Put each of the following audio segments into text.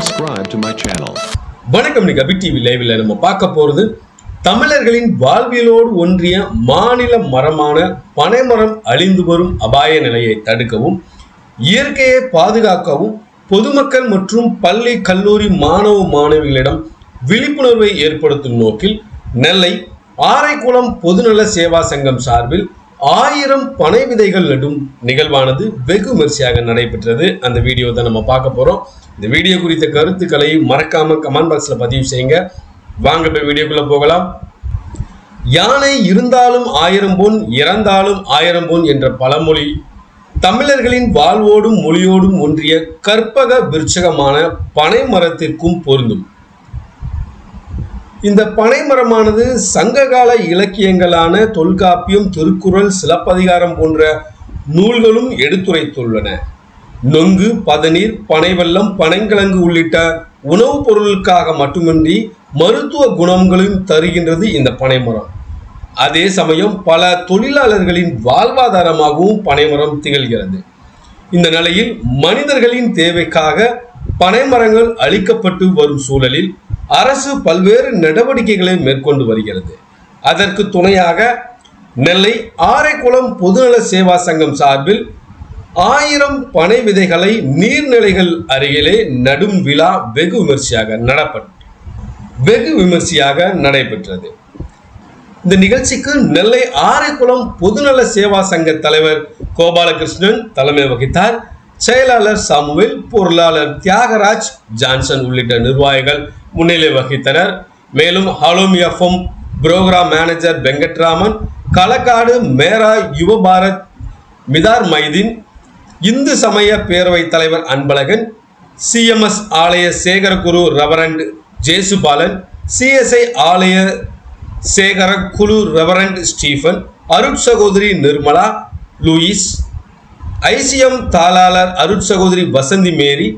subscribe to my channel. வணக்கம். நீங்க அபி TV லைவ்ல நம்ம பார்க்க போறது தமிழர்களின் வாழ்வியலோடு ஒன்றிய மாநில மரமான பனைமரம் அழிந்து வரும் அபாய நிலையை தடுக்கவும், இயற்கையை பாதுகாக்கவும் பொதுமக்கள் மற்றும் பள்ளி கல்லூரி மாணவ மாணவிகளிடம் விழிப்புணர்வை ஏற்படுத்தும் நோக்கில் நெல்லை ஆரைக்குளம் பொதுநல சேவா சங்கம் சார்பில் 1000 பனை விதைகள் நடும் நிகழ்வானது வெகு விமர்சையாக நடைபெற்றது. அந்த வீடியோ தான் நம்ம பார்க்க போறோம். இந்த வீடியோ குறித்த கருத்துக்களை மறக்காம கமெண்ட் பாக்ஸ்ல பதிவு செய்யுங்க. வாங்க போய் வீடியோக்குள்ள போகலாம். யானை இருந்தாலும் 1000 பொன், இறந்தாலும் 1000 பொன் என்ற பழமொழி தமிழர்களின் வாழ்வோடும் மொழியோடும் ஒன்றிய கற்பக விருட்சகமான பனை மரத்திற்கும் பொருந்தும். இந்த பனைமரமானது சங்ககால இலக்கியங்களான தொல்காப்பியம், திருக்குறள், சிலப்பதிகாரம் போன்ற நூல்களும் எடுத்துரைத்துள்ளன. நொங்கு, பதநீர், பனைவெல்லம், பனங்கிழங்கு உள்ளிட்ட உணவுப் பொருளுக்காக மட்டுமின்றி மருத்துவ குணங்களையும் தருகின்றது இந்த பனைமரம். அதே சமயம் பல தொழிலாளர்களின் வாழ்வாதாரமாகவும் பனைமரம் திகழ்கிறது. இந்த நிலையில் மனிதர்களின் தேவைக்காக பனைமரங்கள் அழிக்கப்பட்டு வரும் சூழலில் அரசு பல்வேறு நடவடிக்கைகளை மேற்கொண்டு வருகிறது. அதற்கு துணையாக நெல்லை ஆரைக்குளம் பொதுநல சேவா சங்கம் சார்பில் 1000 பனை விதைகளை நீர்நிலைகள் அருகிலே நடும் விழா வெகு விமர்சையாக நடைபெற்றது. இந்த நிகழ்ச்சிக்கு நெல்லை ஆரைக்குளம் பொதுநல சேவா சங்க தலைவர் கோபாலகிருஷ்ணன் தலைமை வகித்தார். செயலாளர் சாமுவேல், பொருளாளர் தியாகராஜ், ஜான்சன் உள்ளிட்ட நிர்வாகிகள் முன்னிலை வகித்தனர். மேலும் hello FM program manager Venkatraman, Kalakkad Mera Yuva Bharat மிதார் மைதீன், இந்து சமய பேரவை தலைவர் அன்பழகன், சிஎம்எஸ் ஆலய சேகரகுரு ரெவரண்ட் ஜேசுபாலன், சிஎஸ்ஐ ஆலய சேகர குழு ரெவரண்ட் ஸ்டீஃபன், அருட்சகோதரி நிர்மலா லூயிஸ், ஐசிஎம் தாளாளர் அருட்சகோதரி வசந்தி மேரி,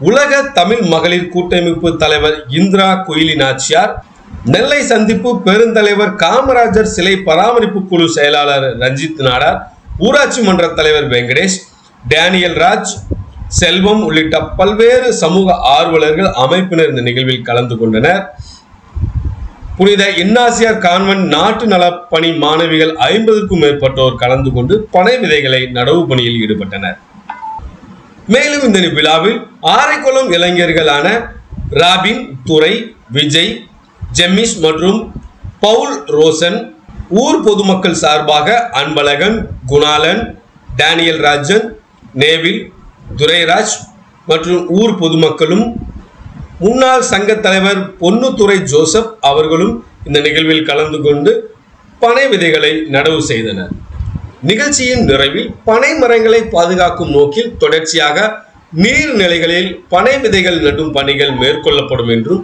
உலக தமிழ் மகளிர் கூட்டமைப்பு தலைவர் இந்திரா குயிலி நாச்சியார், நெல்லை சந்திப்பு பெருந்தலைவர் காமராஜர் சிலை பராமரிப்பு குழு செயலாளர் ரஞ்சித் நாடார், ஊராட்சி மன்ற தலைவர் வெங்கடேஷ், டேனியல் ராஜ், செல்வம் உள்ளிட்ட பல்வேறு சமூக ஆர்வலர்கள் அமைப்பினர் இந்த நிகழ்வில் கலந்து கொண்டனர். புனித இன்னாசியார் கான்வென்ட் நாட்டு நலப்பணி மாணவிகள் 50க்கும் மேற்பட்டோர் கலந்து கொண்டு பனை விதைகளை நடவு பணியில் ஈடுபட்டனர். மேலும் இந்த விழாவில் ஆரைக்குளம் இளைஞர்களான ராபின், துரை, விஜய், ஜெம்மிஸ் மற்றும் பவுல் ரோசன், ஊர் பொதுமக்கள் சார்பாக அன்பழகன், குணாலன், டேனியல் ராஜன், நேவில், துரைராஜ் மற்றும் ஊர் பொதுமக்களும், முன்னாள் சங்க தலைவர் பொன்னுத்துறை ஜோசப் அவர்களும் இந்த நிகழ்வில் கலந்து கொண்டு பனை விதைகளை நடவு செய்தனர். நிகழ்ச்சியின் நிறைவில் பனை மரங்களை பாதுகாக்கும் நோக்கில் தொடர்ச்சியாக நீர்நிலைகளில் பனை விதைகள் நடும் பணிகள் மேற்கொள்ளப்படும் என்றும்,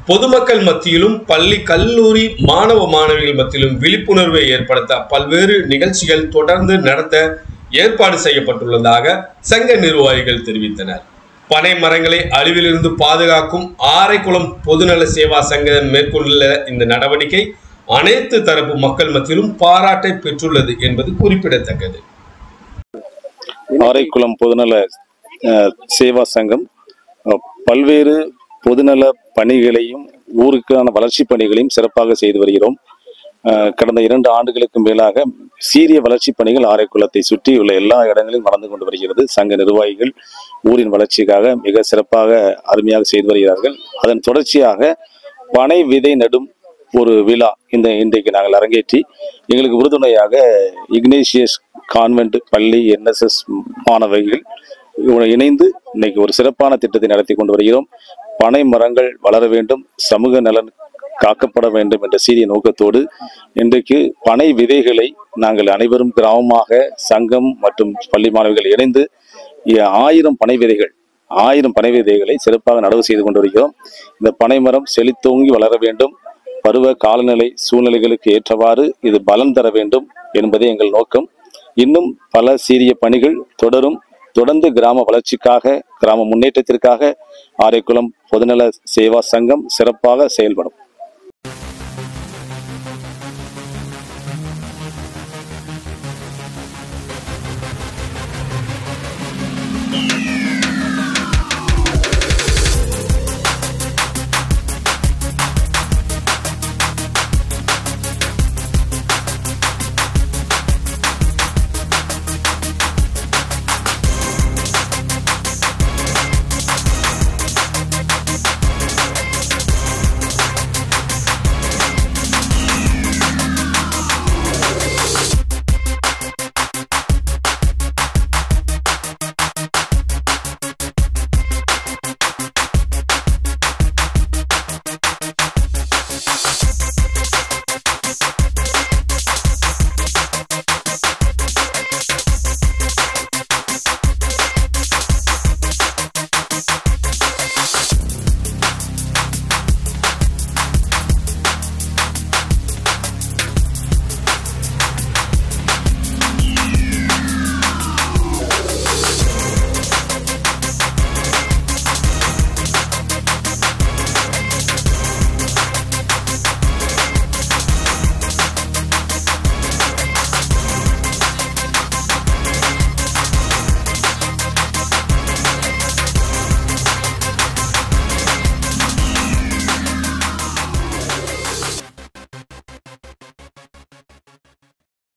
பொதுமக்கள் மத்தியிலும் பள்ளி கல்லூரி மாணவ மாணவிகள் மத்தியிலும் விழிப்புணர்வை ஏற்படுத்த பல்வேறு நிகழ்ச்சிகள் தொடர்ந்து நடத்த ஏற்பாடு செய்யப்பட்டுள்ளதாக சங்க நிர்வாகிகள் தெரிவித்தனர். பனை மரங்களை அழிவிலிருந்து பாதுகாக்கும் ஆரைக்குளம் பொதுநல சேவா சங்கம் மேற்கொண்டுள்ள இந்த நடவடிக்கை அனைத்து தரப்பு மக்கள் மத்தியிலும் பாராட்டை பெற்றுள்ளது என்பது குறிப்பிடத்தக்கது. ஆரைக்குளம் பொதுநல சேவா சங்கம் பல்வேறு பொதுநல பணிகளையும் ஊருக்கான வளர்ச்சி பணிகளையும் சிறப்பாக செய்து வருகிறோம். கடந்த 2 ஆண்டுகளுக்கு மேலாக சீரிய வளர்ச்சி பணிகள் ஆரைக்குளத்தை சுற்றியுள்ள எல்லா இடங்களிலும் நடந்து கொண்டு வருகிறது. சங்க நிர்வாகிகள் ஊரின் வளர்ச்சிக்காக மிக சிறப்பாக அருமையாக செய்து வருகிறார்கள். அதன் தொடர்ச்சியாக பனை விதை நடும் ஒரு விழா இன்றைக்கு நாங்கள் அரங்கேற்றி, எங்களுக்கு உறுதுணையாக இக்னேசியஸ் கான்வென்ட் பள்ளி NSS மாணவர்கள் இணைந்து இன்னைக்கு ஒரு சிறப்பான திட்டத்தை நடத்தி கொண்டு வருகிறோம். பனை மரங்கள் வளர வேண்டும், சமூக நலன் காக்கப்பட வேண்டும் என்ற சீரிய நோக்கத்தோடு இன்றைக்கு பனை விதைகளை நாங்கள் அனைவரும் கிராமமாக சங்கம் மற்றும் பள்ளி மாணவிகள் இணைந்து 1000 பனை விதைகளை சிறப்பாக நடவு செய்து கொண்டு வருகிறோம். இந்த பனை மரம் செழித்தோங்கி வளர வேண்டும், பருவ காலநிலை சூழ்நிலைகளுக்கு ஏற்றவாறு இது பலன் தர வேண்டும் என்பதே எங்கள் நோக்கம். இன்னும் பல சீரிய பணிகள் தொடர்ந்து கிராம வளர்ச்சிக்காக, கிராம முன்னேற்றத்திற்காக ஆரைக்குளம் பொதுநல சேவா சங்கம் சிறப்பாக செயல்படும்.